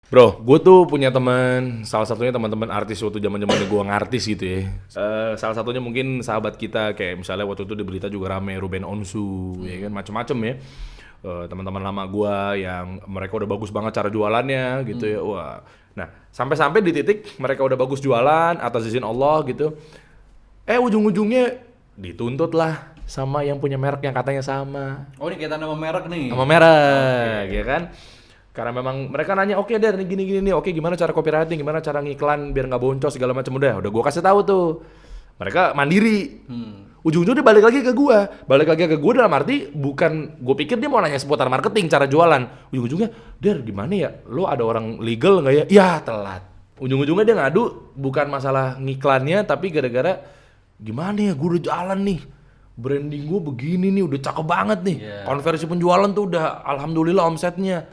Bro, gue tuh punya teman, salah satunya teman-teman artis waktu zaman-zamannya gue ngartis gitu ya. Salah satunya mungkin sahabat kita kayak misalnya waktu itu di berita juga rame Ruben Onsu, ya kan macem-macem ya. Teman-teman lama gue yang mereka udah bagus banget cara jualannya gitu ya. Wah, nah sampai-sampai di titik mereka udah bagus jualan atas izin Allah gitu. Ujung-ujungnya dituntut lah sama yang punya merek yang katanya sama. Oh, ini kaitan nama merek nih. Sama merek, ya kan? Karena memang mereka nanya, oke Der, ini gini nih, oke gimana cara copywriting, gimana cara ngiklan biar nggak boncos segala macam udah gue kasih tahu tuh. Mereka mandiri. Ujung-ujungnya balik lagi ke gue dalam arti bukan gue pikir dia mau nanya seputar marketing, cara jualan. Ujung-ujungnya, Der gimana ya, lo ada orang legal nggak ya? Ya telat. Ujung-ujungnya dia ngadu bukan masalah ngiklannya, tapi gara-gara gimana ya, gue udah jalan nih. Branding gue begini nih, udah cakep banget nih. Konversi penjualan tuh udah alhamdulillah omsetnya.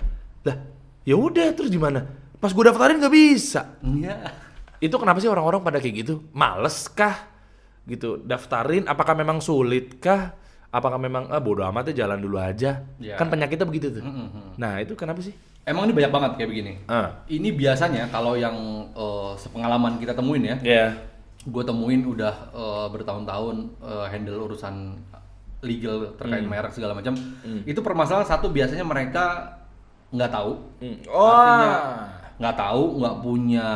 Lah, ya udah terus gimana? Pas gue daftarin nggak bisa. Iya. Itu kenapa sih orang-orang pada kayak gitu? Males kah? Gitu, daftarin apakah memang sulit kah? Apakah memang bodo amat ya jalan dulu aja? Ya. Kan penyakitnya begitu tuh. Nah, itu kenapa sih? Emang ini banyak banget kayak begini. Ini biasanya kalau yang sepengalaman kita temuin ya. Iya. Gue temuin udah bertahun-tahun handle urusan legal terkait merek segala macam. Itu permasalahan satu biasanya mereka nggak tahu. Artinya nggak tahu, nggak punya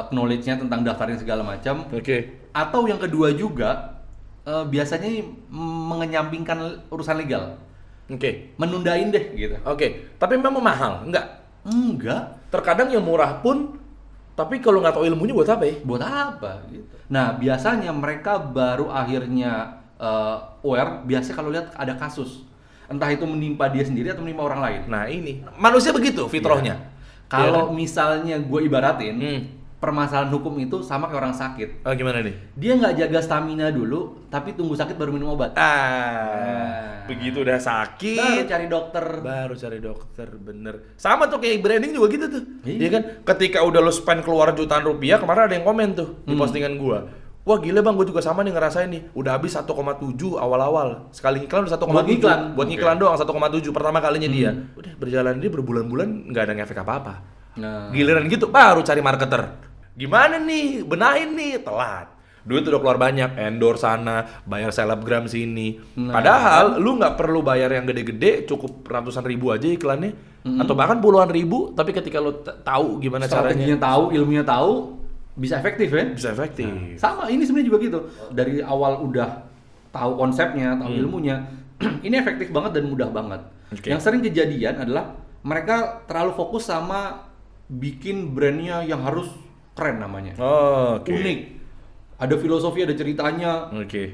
knowledge-nya tentang daftarin segala macam. Oke. Atau yang kedua juga biasanya mengenyampingkan urusan legal. Oke. Menundain deh gitu. Oke. Tapi memang mahal? Enggak. Terkadang yang murah pun, tapi kalau nggak tahu ilmunya buat apa ya? Buat apa gitu. Nah, biasanya mereka baru akhirnya aware biasanya kalau lihat ada kasus. Entah itu menimpa dia sendiri atau menimpa orang lain. Nah ini, manusia begitu fitrahnya. Kalau misalnya gue ibaratin, permasalahan hukum itu sama kayak orang sakit. Oh gimana nih? Dia nggak jaga stamina dulu, tapi tunggu sakit baru minum obat. Begitu udah sakit, Baru cari dokter. bener. Sama tuh kayak branding juga gitu tuh. Iya. Iya kan? Ketika udah lo spend keluar jutaan rupiah, kemarin ada yang komen tuh di postingan gua. Wah gila bang, gue juga sama nih ngerasain nih. Udah habis 1,7 awal-awal. Sekali iklan udah 1,7. Buat ngiklan doang 1,7 pertama kalinya dia. Udah berjalan dia berbulan-bulan nggak ada ngefek apa-apa. Nah. Giliran gitu baru cari marketer. Gimana nih? Benahin nih, telat. Duit udah keluar banyak, endorse sana, bayar selebgram sini. Padahal lu nggak perlu bayar yang gede-gede, cukup ratusan ribu aja iklannya. Atau bahkan puluhan ribu, tapi ketika lu tahu gimana Strateginya caranya. tahu, ilmunya tahu, bisa efektif ya? Bisa efektif. Sama, ini sebenarnya juga gitu. Dari awal udah tahu konsepnya, tahu ilmunya, ini efektif banget dan mudah banget. Yang sering kejadian adalah mereka terlalu fokus sama bikin brandnya yang harus keren namanya. Unik. Ada filosofi, ada ceritanya.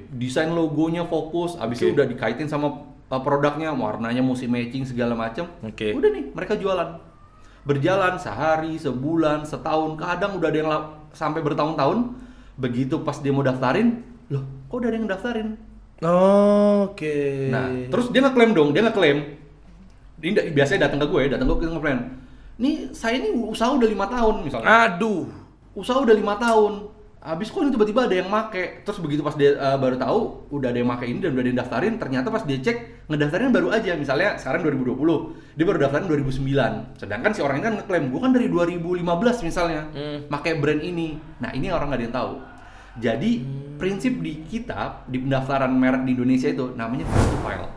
Desain logonya fokus, habis itu udah dikaitin sama produknya, warnanya mesti matching segala macam. Udah nih, mereka jualan. Berjalan sehari, sebulan, setahun, kadang udah ada yang sampai bertahun-tahun. Begitu pas dia mau daftarin, loh kok udah ada yang daftarin? Nah, terus dia ngeklaim dong, Dia biasanya datang ke gue ngeklaim. Nih saya ini usaha udah 5 tahun misalnya. Aduh. Usaha udah 5 tahun. Habis kok ini tiba-tiba ada yang make. Terus begitu pas dia baru tahu udah ada yang make ini dan udah ada yang daftarin, ternyata pas dia cek ngedaftarin baru aja. Misalnya sekarang 2020, dia baru daftarin 2009. Sedangkan si orang ini kan ngeklaim, gua kan dari 2015 misalnya make brand ini. Nah, ini orang nggak ada yang tahu. Jadi prinsip di kita di pendaftaran merek di Indonesia itu namanya profile.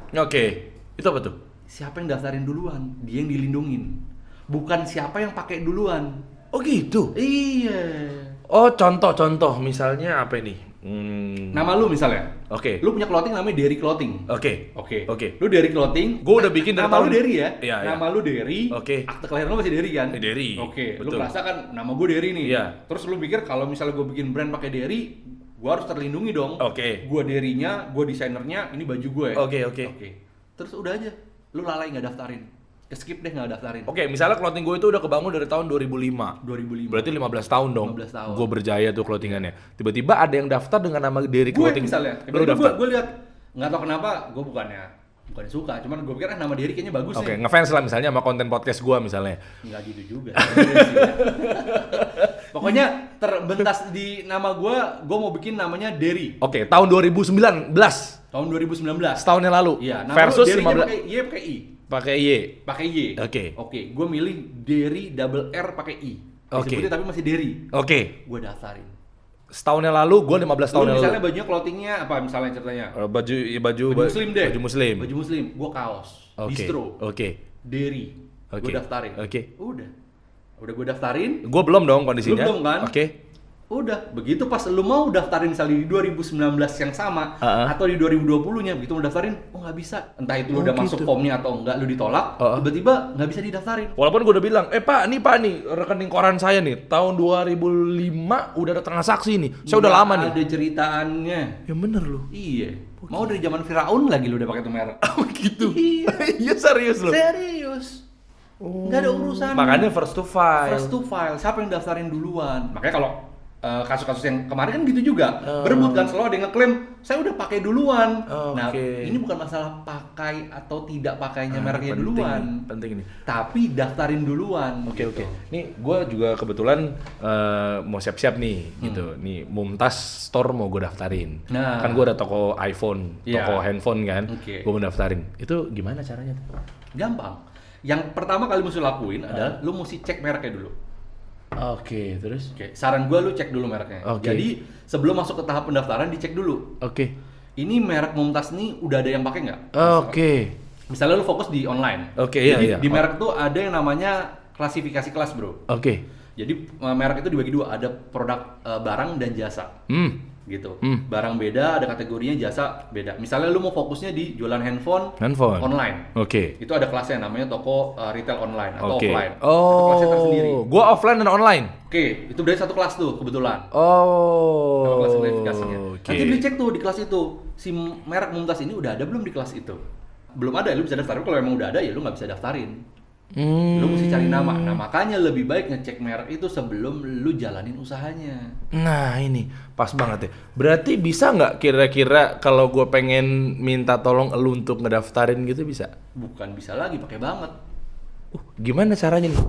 Itu apa tuh? Siapa yang daftarin duluan, dia yang dilindungin. Bukan siapa yang pakai duluan. Oh gitu? Iya. Oh contoh misalnya apa ini? Nama lu misalnya. Oke. Lu punya clothing namanya Derry Clothing. Oke. Lu Derry Clothing. Gue udah bikin dari nama lu Derry ya? Iya. Nama lu Derry. Oke. Akte kelahiran lu masih Derry kan? Derry. Oke. Lu Betul. merasa kan nama gue Derry nih. Iya. Terus lu pikir kalau misalnya gue bikin brand pakai Derry, gue harus terlindungi dong. Oke. Gue Derry-nya, gue desainernya, ini baju gue. Oke. Terus udah aja. Lu lalai nggak daftarin. Skip deh nggak daftarin. Oke, misalnya clothing gue itu udah kebangun dari tahun 2005. 2005. Berarti 15 tahun dong. 15 tahun. Gue berjaya tuh clothingannya. Tiba-tiba ada yang daftar dengan nama Derry Gue Clothing. misalnya. Lu daftar. Gue lihat nggak tahu kenapa, gue bukannya suka, cuman gue pikir nama Derry kayaknya bagus Oke, nih. ngefans lah misalnya sama konten podcast gue misalnya. Nggak gitu juga. sebenarnya sih, ya. Pokoknya terbentas di nama gue mau bikin namanya Derry. Oke, tahun 2019. Tahun 2019. Setahun yang lalu. Iya, nama Versus Derry-nya 15. pakai Y pakai I. Pakai Y. Pakai Y. Oke, gue milih Derry double R pakai I. Disebutnya tapi masih Derry. Oke. Gue daftarin. Setahun yang lalu, gue 15 tahun yang lalu. Misalnya bajunya clothingnya apa misalnya ceritanya? Baju muslim deh. Baju muslim. Baju muslim, gue kaos. Distro. Derry. Gue daftarin. Udah gue daftarin. Gue belum dong kondisinya. Belum kan? Udah, begitu pas lu mau daftarin misalnya di 2019 yang sama atau di 2020-nya, begitu mau daftarin, oh nggak bisa. Entah itu lu udah masuk formnya atau enggak, lu ditolak, tiba-tiba nggak bisa didaftarin. Walaupun gue udah bilang, Pak nih rekening koran saya nih, tahun 2005 udah ada transaksi nih, saya udah lama nih. Ada ceritaannya. Ya bener lu. Iya. Mau dari zaman Firaun lagi lu udah pakai itu merek. Gitu. Iya serius lu. Serius. Nggak ada urusan. Makanya first to file. Siapa yang daftarin duluan? Makanya kalau kasus-kasus yang kemarin kan gitu juga, berebut kan, selalu ada yang ngeklaim saya udah pakai duluan. Nah, ini bukan masalah pakai atau tidak pakainya mereknya duluan. Penting nih. Tapi daftarin duluan. Oke. Nih, gue juga kebetulan mau siap-siap nih, gitu. Nih, Mumtaz Store mau gue daftarin. Nah. Kan gue ada toko iPhone, toko handphone kan. Gue mau daftarin. Itu gimana caranya tuh? Gampang. Yang pertama kali mesti lakuin adalah lu mesti cek mereknya dulu. Terus? Saran gue lu cek dulu mereknya. Jadi sebelum masuk ke tahap pendaftaran dicek dulu. Ini merek Mumtaz nih udah ada yang pakai nggak? Misalnya lu fokus di online. Jadi di merek tuh ada yang namanya klasifikasi kelas, bro. Jadi merek itu dibagi dua, ada produk barang dan jasa. Gitu. Barang beda, ada kategorinya, jasa beda. Misalnya lu mau fokusnya di jualan handphone online. Itu ada kelasnya namanya toko retail online atau offline. Itu kelasnya tersendiri. Gua offline dan online. Itu berarti satu kelas tuh kebetulan. Kelas klasifikasinya. Nanti dicek tuh di kelas itu, si merek Mumtaz ini udah ada belum di kelas itu. Belum ada, lu bisa daftarin. Kalau emang udah ada ya lu nggak bisa daftarin. Lu mesti cari nama. Nah, makanya lebih baik ngecek merek itu sebelum lu jalanin usahanya. Nah, ini pas banget ya. Berarti bisa nggak kira-kira kalau gue pengen minta tolong elu untuk ngedaftarin gitu bisa? Bukan bisa lagi, pakai banget. Gimana caranya nih?